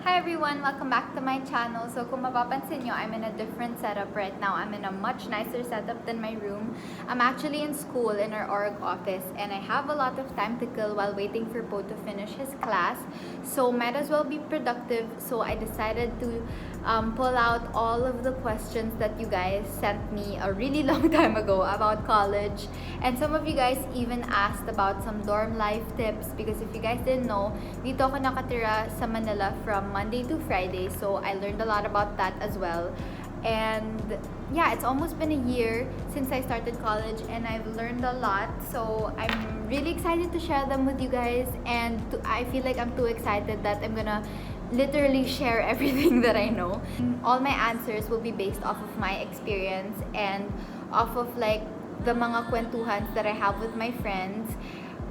Hi everyone! Welcome back to my channel. So kung mapapansin nyo, I'm in a different setup right now. I'm in a much nicer setup than my room. I'm actually in school in our org office and I have a lot of time to kill while waiting for Po to finish his class. So might as well be productive. So I decided to pull out all of the questions that you guys sent me a really long time ago about college. And some of you guys even asked about some dorm life tips because if you guys didn't know, dito ako nakatira sa Manila from Monday to Friday. So I learned a lot about that as well. And yeah, it's almost been a year since I started college and I've learned a lot. So I'm really excited to share them with you guys, and I feel like I'm too excited that I'm gonna literally share everything that I know. All my answers will be based off of my experience and off of like the mga kwentuhans that I have with my friends.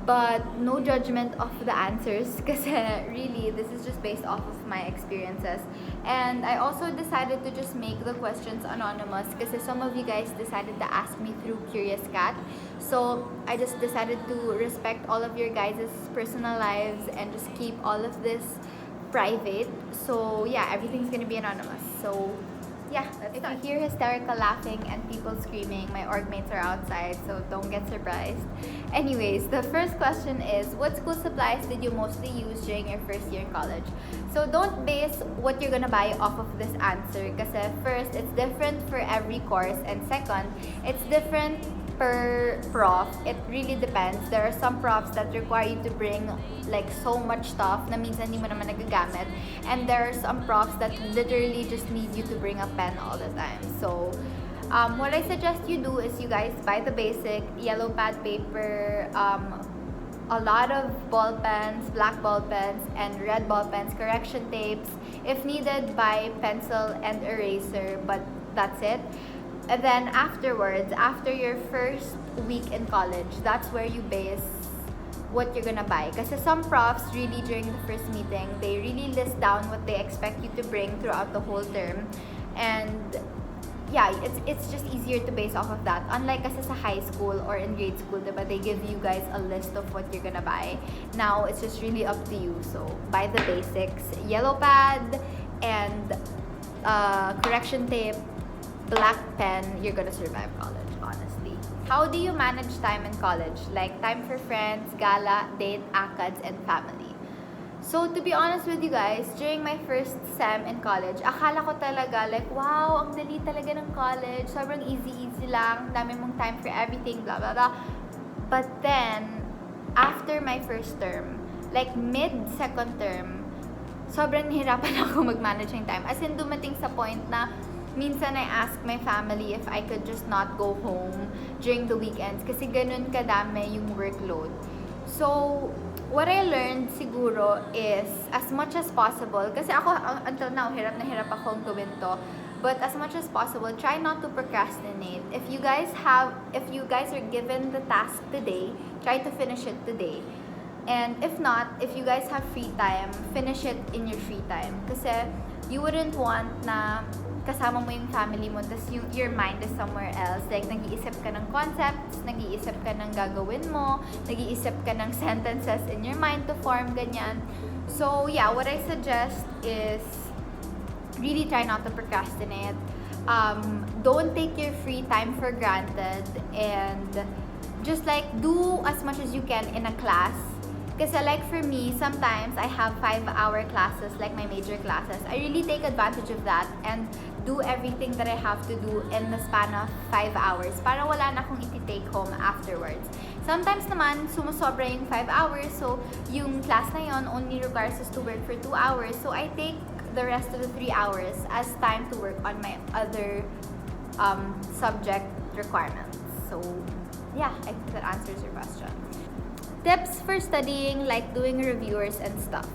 But no judgment of the answers kasi really this is just based off of my experiences. And I also decided to just make the questions anonymous kasi some of you guys decided to ask me through Curious Cat. So I just decided to respect all of your guys' personal lives and just keep all of this private. So yeah, everything's gonna be anonymous. So yeah, if you hear hysterical laughing and people screaming, my org mates are outside, so don't get surprised. Anyways, the first question is, what school supplies did you mostly use during your first year in college? So don't base what you're gonna buy off of this answer kasi first, it's different for every course, and second, it's different per prof. It really depends. There are some profs that require you to bring like so much stuff na minsan hindi mo naman nagagamit, and there are some profs that literally just need you to bring a pen all the time. So what I suggest you do is you guys buy the basic yellow pad paper, a lot of ball pens, black ball pens, and red ball pens, correction tapes. If needed, buy pencil and eraser, but that's it. And then afterwards, after your first week in college, that's where you base what you're gonna buy. Kasi some profs really during the first meeting, they really list down what they expect you to bring throughout the whole term. And yeah, it's just easier to base off of that. Unlike kasi sa high school or in grade school, diba, they give you guys a list of what you're gonna buy. Now, it's just really up to you. So, buy the basics. Yellow pad and correction tape, black pen, you're gonna survive college, honestly. How do you manage time in college? Like time for friends, gala, date, ACADS, and family. So to be honest with you guys, during my first sem in college, akala ko talaga like, wow, ang dali talaga ng college. Sobrang easy lang. Dami mong time for everything, blah, blah, blah. But then, after my first term, like mid-second term, sobrang nahirapan ako mag-manage ng time. As in, dumating sa point na minsan I ask my family if I could just not go home during the weekends kasi ganun kadami yung workload. So, what I learned siguro is as much as possible, kasi ako until now, hirap na hirap akong gawin to, but as much as possible, try not to procrastinate. If you guys are given the task today, try to finish it today. And if not, if you guys have free time, finish it in your free time. Kasi you wouldn't want na kasama mo yung family mo, tas your mind is somewhere else. Like, nag-iisip ka ng concepts, nag-iisip ka ng gagawin mo, nag-iisip ka ng sentences in your mind to form, ganyan. So, yeah, what I suggest is really try not to procrastinate. Don't take your free time for granted, and just like do as much as you can in a class. Kasi like for me, sometimes I have 5-hour classes, like my major classes. I really take advantage of that and do everything that I have to do in the span of 5 hours para wala na akong iti-take home afterwards. Sometimes naman, sumusobra yung 5 hours, so yung class na yon only requires us to work for 2 hours. So I take the rest of the 3 hours as time to work on my other subject requirements. So yeah, I think that answers your question. Tips for studying, like doing reviewers and stuff.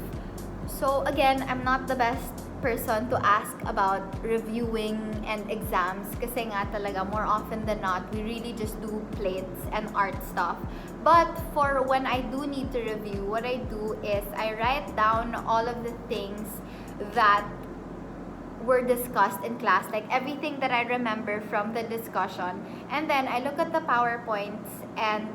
So again, I'm not the best person to ask about reviewing and exams kasi nga talaga more often than not, we really just do plates and art stuff. But for when I do need to review, what I do is I write down all of the things that were discussed in class, like everything that I remember from the discussion, and then I look at the PowerPoints and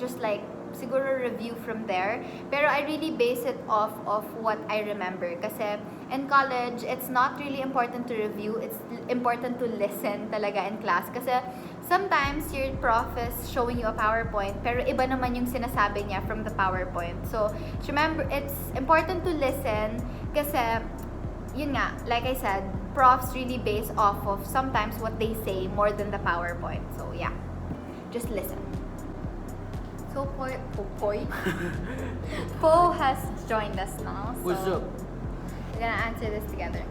just like siguro review from there. Pero I really base it off of what I remember. Kasi in college, it's not really important to review. It's important to listen talaga in class. Kasi sometimes your prof is showing you a PowerPoint, pero iba naman yung sinasabi niya from the PowerPoint. So, remember, it's important to listen kasi, yun nga, like I said, profs really base off of sometimes what they say more than the PowerPoint. So, yeah. Just listen. So, Po has joined us now. So What's up? we're gonna answer this together.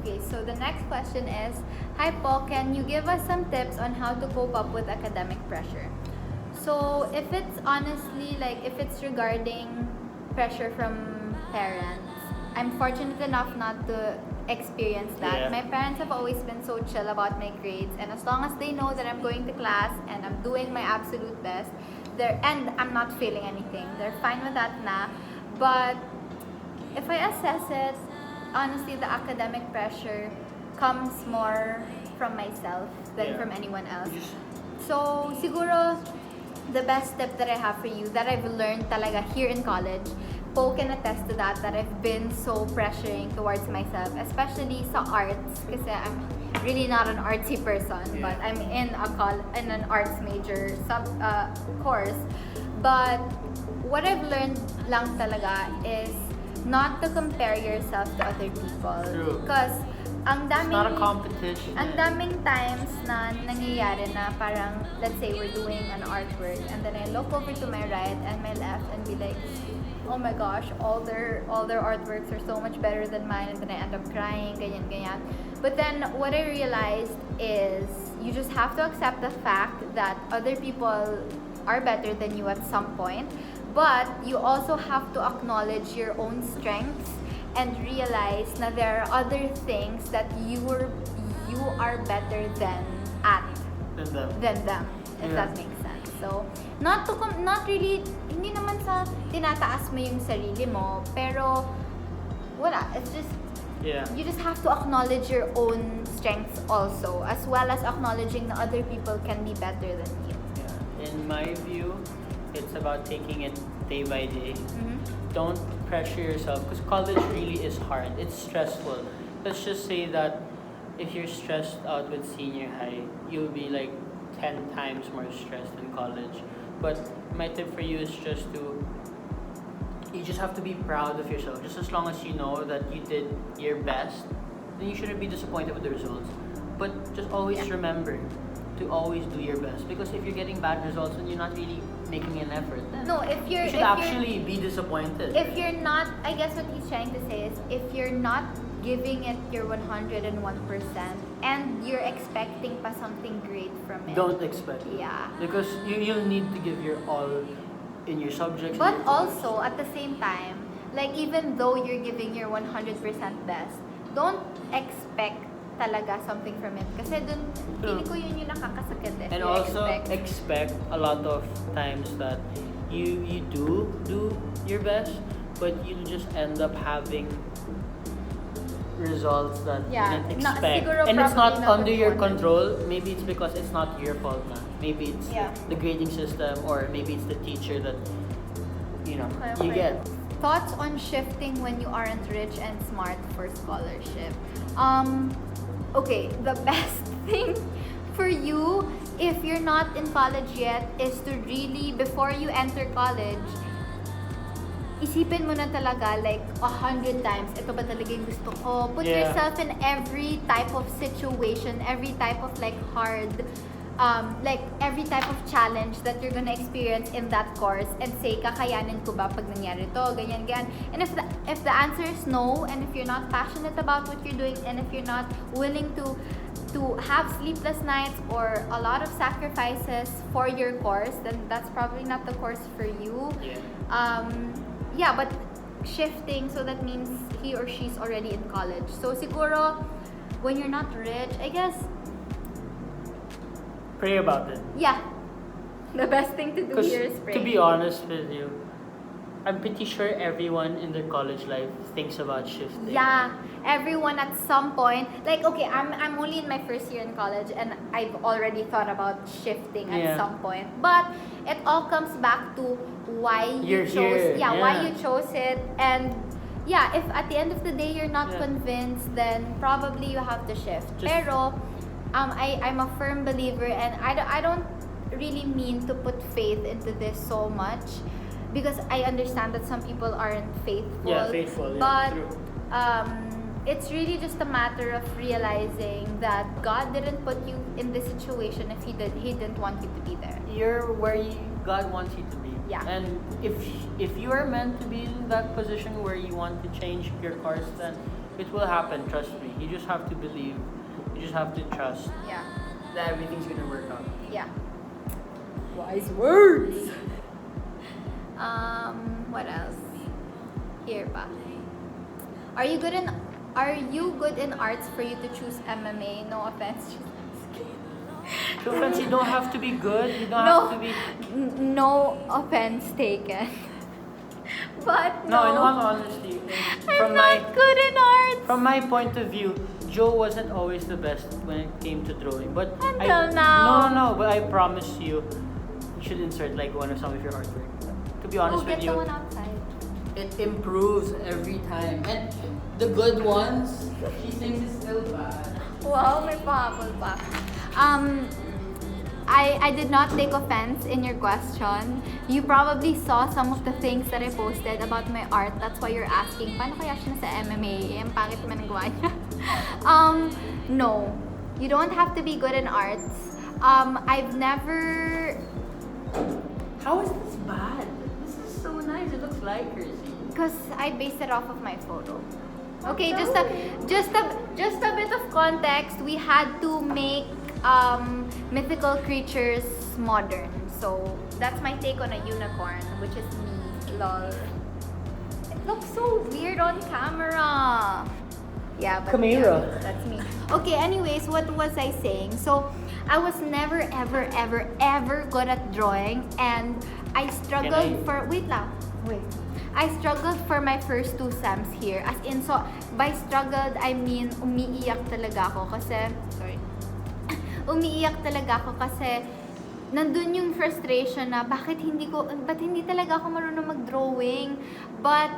Okay, so the next question is, hi Po, can you give us some tips on how to cope up with academic pressure? So, if it's honestly, like, if it's regarding pressure from parents, I'm fortunate enough not to experience that. Yeah. My parents have always been so chill about my grades, and as long as they know that I'm going to class and I'm doing my absolute best, and I'm not failing anything, they're fine with that na. But if I assess it, honestly, the academic pressure comes more from myself than Yeah. from anyone else. You just- So, siguro, the best tip that I have for you that I've learned talaga here in college, Po can attest to that I've been so pressuring towards myself, especially sa arts, kasi I'm really not an artsy person, Yeah. but I'm in an arts major course. But what I've learned lang talaga is not to compare yourself to other people. True. Because ang It's daming not a competition. ang daming times na nangyayari na parang, let's say we're doing an artwork and then I look over to my right and my left and be like, oh my gosh, all their artworks are so much better than mine, and then I end up crying, ganyan. But then what I realized is you just have to accept the fact that other people are better than you at some point, but you also have to acknowledge your own strengths and realize na there are other things that you are better than them, if Yeah. that makes sense. So, not really, hindi naman sa tinataas mo yung sarili mo, pero wala, it's just, Yeah. you just have to acknowledge your own strengths also, as well as acknowledging that other people can be better than you. Yeah. In my view, it's about taking it day by day. Mhm. Don't pressure yourself because college really is hard. It's stressful. Let's just say that if you're stressed out with senior high, you'll be like 10 times more stressed in college. But my tip for you is you just have to be proud of yourself. Just as long as you know that you did your best, then you shouldn't be disappointed with the results. But just always Yeah. remember to always do your best, because if you're getting bad results and you're not really making an effort, then No, if you you're should actually be disappointed. if you're not, I guess what he's trying to say is, if you're not giving it your 101% and you're expecting pa something great from it, Don't expect it. yeah. Because you'll need to give your all in your subjects. But and your also, at the same time, like, even though you're giving your 100% best, don't expect talaga something from it. Kasi dun, feeling ko yun yung nakakasakit eh. And You also expect a lot of times that you do your best, but you'll just end up having results that Yeah, you didn't not- expect. siguro And it's not probably not under the your 100. control. Maybe it's because it's not your fault na. Maybe it's Yeah. the grading system, or maybe it's the teacher that you Okay. get. Thoughts on shifting when you aren't rich and smart for scholarship? Okay, the best thing for you, if you're not in college yet, is to really, before you enter college, isipin mo na talaga like 100 times, ito ba talaga yung gusto ko? Put Yeah. yourself in every type of situation, every type of like hard, like every type of challenge that you're gonna experience in that course, and say, kakayanin ko ba pag nangyari to, ganyan. And if the answer is no, and if you're not passionate about what you're doing, and if you're not willing to have sleepless nights or a lot of sacrifices for your course, then that's probably not the course for you. Yeah. But shifting, so that means he or she's already in college. So siguro, when you're not rich, I guess, Pray about it. yeah, the best thing to do Because here is pray. to be honest with you, I'm pretty sure everyone in their college life thinks about shifting. Yeah, everyone at some point, like, okay, I'm only in my first year in college and I've already thought about shifting at Yeah. some point. But it all comes back to why you You're chose here, why yeah. you chose it. And yeah, if at the end of the day you're not Yeah. convinced, then probably you have to shift. Just- Pero I'm a firm believer, and I don't really mean to put faith into this so much, because I understand that some people aren't faithful. Yeah, faithful. Yeah, But true. it's really just a matter of realizing that God didn't put you in this situation if He didn't want you to be there. You're where God wants you to be. Yeah. And if you are meant to be in that position where you want to change your course, then it will happen. Trust me. You just have to believe. You just have to trust Yeah, that everything's gonna work out. yeah. Wise words. What else? Here pa. Are you good in arts for you to choose MMA? No offense. No offense, you don't have to be good. You don't No. have to be. No offense taken. But No, in no, all honesty, I'm not good in arts. from my point of view, Joe wasn't always the best when it came to drawing. But Until now. No. But I promise you, you should insert like some of your artwork. To be honest Get with the you, one outside. it improves every time. And the good ones, she thinks is still bad. Wow, may pahabol pa. I did not take offense in your question. You probably saw some of the things that I posted about my art. That's why you're asking, paano kaya siya sa MMA? Ang pangit naman ang gawa niya. No. You don't have to be good in arts. I've never... How is this bad? This is so nice. It looks like her. Because I based it off of my photo. Okay, just a bit of context. We had to make mythical creatures modern. So that's my take on a unicorn, which is me. Lol. It looks so weird on camera. Yeah, but Camera. yeah, that's me. Okay, anyways, what was I saying? So I was never ever good at drawing, and I struggled for wait. I struggled for my first 2 sems here. As in, so by struggled, I mean umiiyak talaga ako kasi umiiyak talaga ako kasi nandun yung frustration na ba't hindi talaga ako marunong mag-drawing. But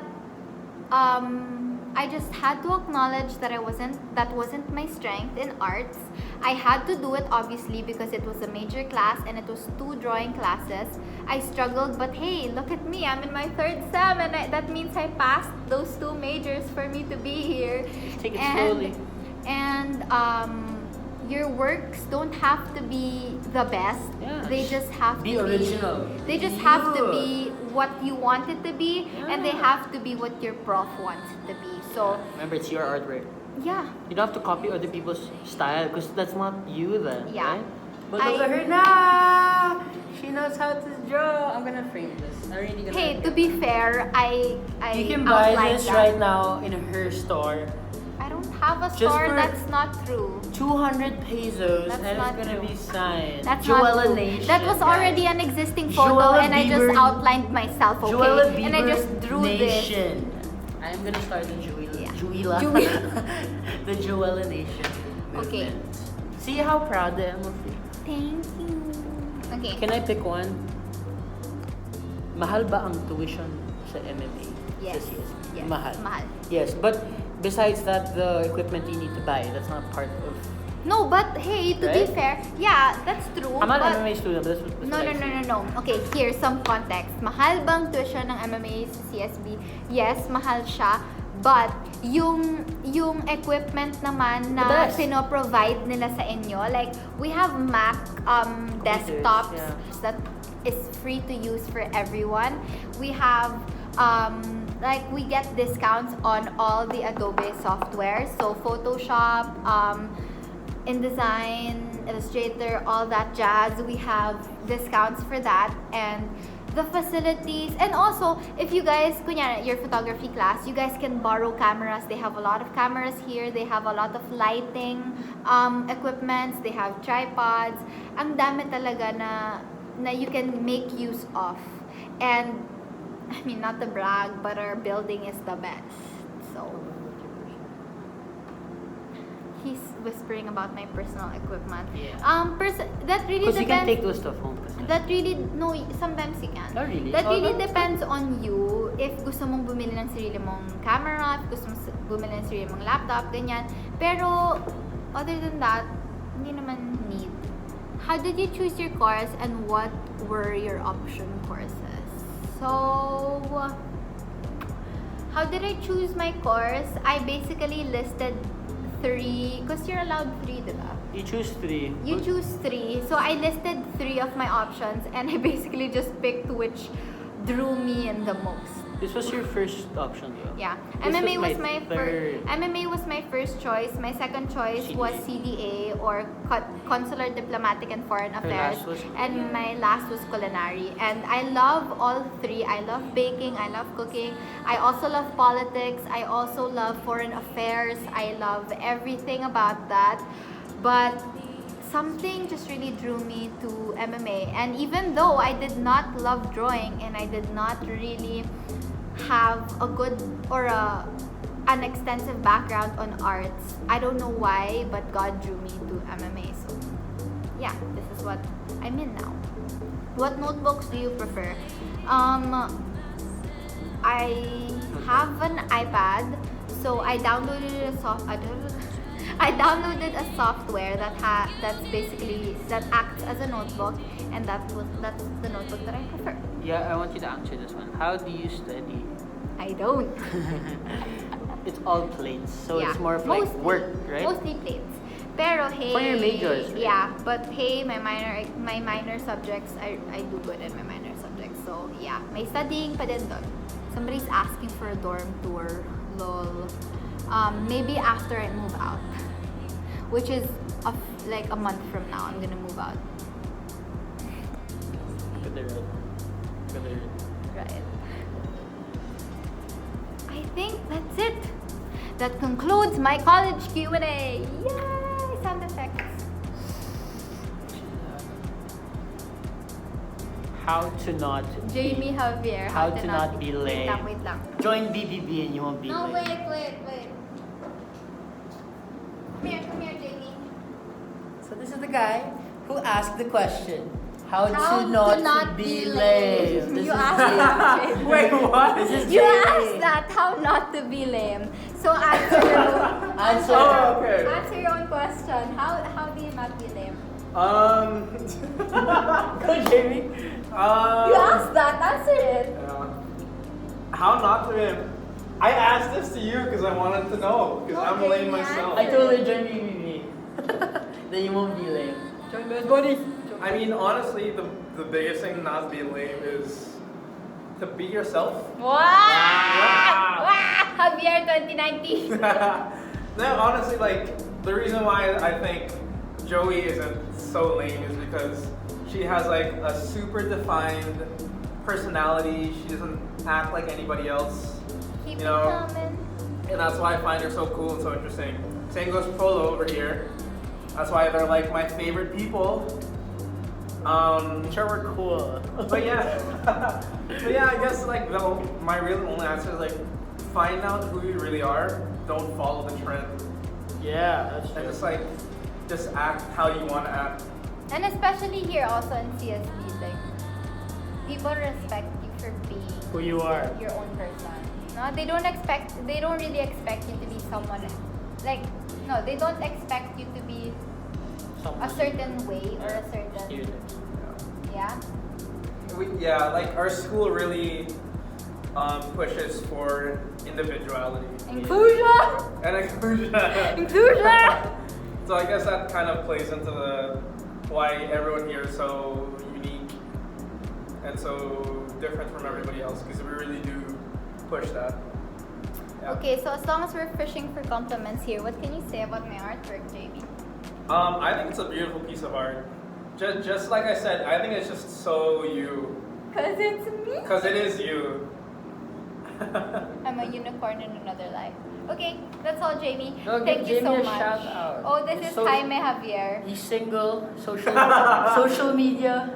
I just had to acknowledge that that wasn't my strength in arts. I had to do it obviously because it was a major class and it was 2 drawing classes. I struggled, but hey, look at me. I'm in my 3rd sem, and that means I passed those 2 majors for me to be here. Take it slowly. And your works don't have to be the best. Yeah, They just have be to original. They just have to Yeah. be what you want it to be, and they Yeah. have to be what your prof wants it to be. So Remember, it's your artwork. yeah, You don't have to copy other people's style because that's not you then. Yeah. Right? But look at her now. She knows how to draw. I'm gonna frame this. I'm really gonna. hey, to be fair, I you can buy outlined this that. right now in her store. I don't have a Just store. for- That's not true. 200 pesos That's and not it's gonna true. be signed. That's not Joella true. Nation. That was guys. already an existing photo, Joella and I just Bieber- outlined myself. Okay, Joella and I Bieber just drew this. Nation. I'm gonna start the Yeah. Joella. The Joella Nation. Okay. movement. See how proud I am of you. Thank you. Okay. Can I pick one? Mahal ba ang tuition sa MMA? Yes. Sa CSB? Yes. Mahal. Mahal. Yes, but besides that, the equipment you need to buy, that's not part of... No, but hey, to be Right? fair, yeah, that's true. I'm not but an MMA student, but that's No. what I see. Okay, here's some context. Mahal bang tuition ng MMA sa CSB? Yes, mahal siya. But yung equipment naman na best. pino-provide nila sa inyo, like we have Mac desktops yeah. that is free to use for everyone. We have like we get discounts on all the Adobe software, so Photoshop, InDesign, Illustrator, all that jazz. We have discounts for that, and the facilities, and also if you guys, kunyari, your photography class, you guys can borrow cameras. They have a lot of cameras here. They have a lot of lighting equipments. They have tripods. Ang dami talaga na you can make use of. And I mean, not to brag, but our building is the best. So, he's whispering about my personal equipment. Yeah. That really Because you can depends. take those stuff home. That really, no, sometimes you can. Oh, really? That Oh, really that's depends on you. If gusto mong bumili ng sarili mong camera, if gusto mong bumili ng sarili mong laptop, ganyan. Pero, other than that, hindi naman need. How did you choose your course and what were your option courses? So, how did I choose my course? I basically listed 3, because you're allowed 3, diba? You choose 3. You choose 3. So I listed 3 of my options and I basically just picked which drew me in the most. This was your first option, though. Yeah. This MMA was was my my third. MMA was my first choice. My second choice was CDA or Consular Diplomatic and Foreign Affairs. last was And my last was culinary. And I love all 3. I love baking, I love cooking. I also love politics. I also love foreign affairs. I love everything about that. But something just really drew me to MMA. And even though I did not love drawing and I did not really have a good or an extensive background on arts, I don't know why, but God drew me to MMA. So yeah, this is what I'm in now. What notebooks do you prefer? I have an iPad, so I downloaded I downloaded a software that's basically that acts as a notebook, and that's the notebook that I prefer. Yeah, I want you to answer this one. How do you study? I don't. It's all plates, so Yeah, it's more of like mostly- work, right? Mostly plates. Pero hey, For your majors, right? yeah, but hey, my minor subjects, I do good in my minor subjects. So yeah, may studying pa din doon. Somebody's asking for a dorm tour. Lol. Maybe after I move out, which is like a month from now. I'm gonna move out. Look at the road. Look at the road. Right. I think that's it. That concludes my college Q&A. Yay! Sound effects. How to not Jamie Javier. How to not be lame. Wait lang. join BBB and you won't be No, lame. wait. Come here, Jamie. So this is the guy who asked the question. How How to not be lame. This You is asked Jamie. that. Wait, what? This is You Jamie. asked that, how not to be lame. So answer Answer. Oh, okay. answer your own question. How do you not be lame? Go, Jamie. You asked that, answer it. How not to him? I asked this to you because I wanted to know because I'm Okay, lame yeah. myself. I told her join BBB. Then you won't be lame. Join those buddies. I mean, honestly, the biggest thing not to be lame is to be yourself. Wow! Javier 2019. No, honestly, like the reason why I think Joey isn't so lame is because she has like a super defined personality. She doesn't act like anybody else, Keep you it know, coming. and that's why I find her so cool and so interesting. Same goes for Polo over here. That's why they're like my favorite people. Sure, we're cool. But yeah, I guess like my real only answer is like find out who you really are. Don't follow the trend, Yeah, that's and true. just act how you want to act. And especially here also in CSB, like, people respect you for being Who you are. your own person. No, they don't really expect you to be someone, like, no, they don't expect you to be a certain way or a certain, Stereotypes. yeah. Yeah, like our school really pushes for individuality Inclusion! and inclusion. Inclusion! So I guess that kind of plays into the why everyone here is so unique and so different from everybody else because we really do push that. Yeah. Okay, so as long as we're fishing for compliments here, what can you say about my artwork, JB? I think it's a beautiful piece of art. Just like I said, I think it's just so you. Cause it's me. Because it is you. I'm a unicorn in another life. Okay, that's all, Jamie. No, give Thank you Jamie so a much. shout out. Oh, this He's is so- Jaime Javier. He's single, social media.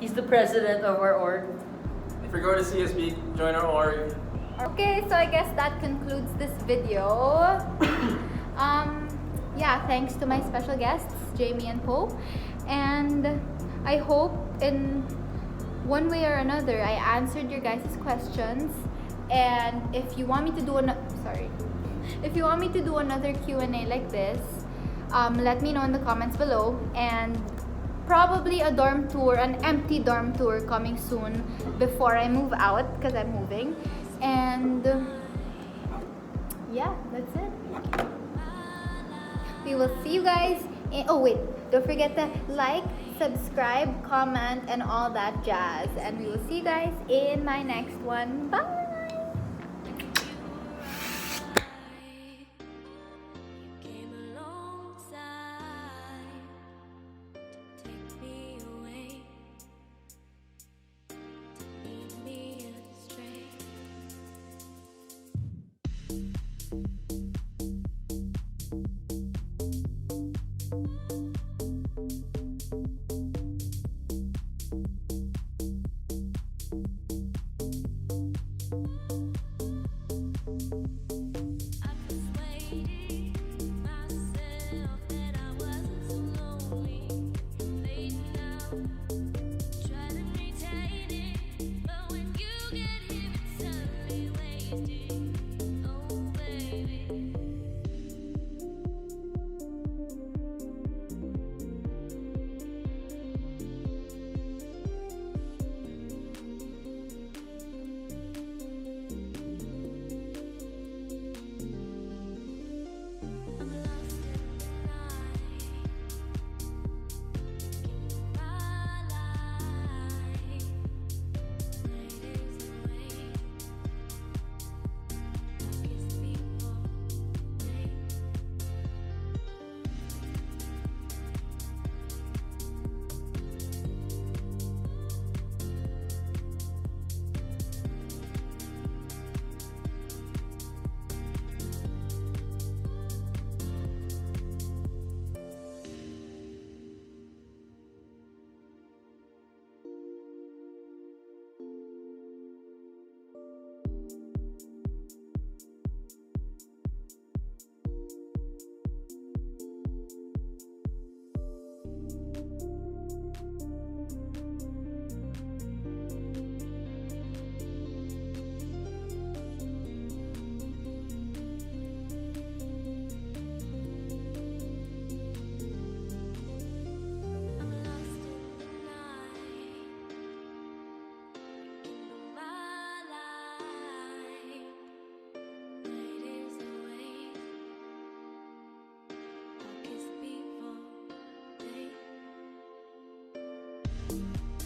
He's the president of our org. If you're going to CSB, join our org. Okay, so I guess that concludes this video. Yeah, thanks to my special guests, Jamie and Poe. And I hope in one way or another I answered your guys' questions. And if you want me to do if you want me to do another Q&A like this, let me know in the comments below. And probably a dorm tour, an empty dorm tour coming soon before I move out, because I'm moving. And yeah, that's it. We will see you guys in, oh wait, don't forget to like, subscribe, comment, and all that jazz. And we will see you guys in my next one. Bye!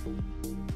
Thank you.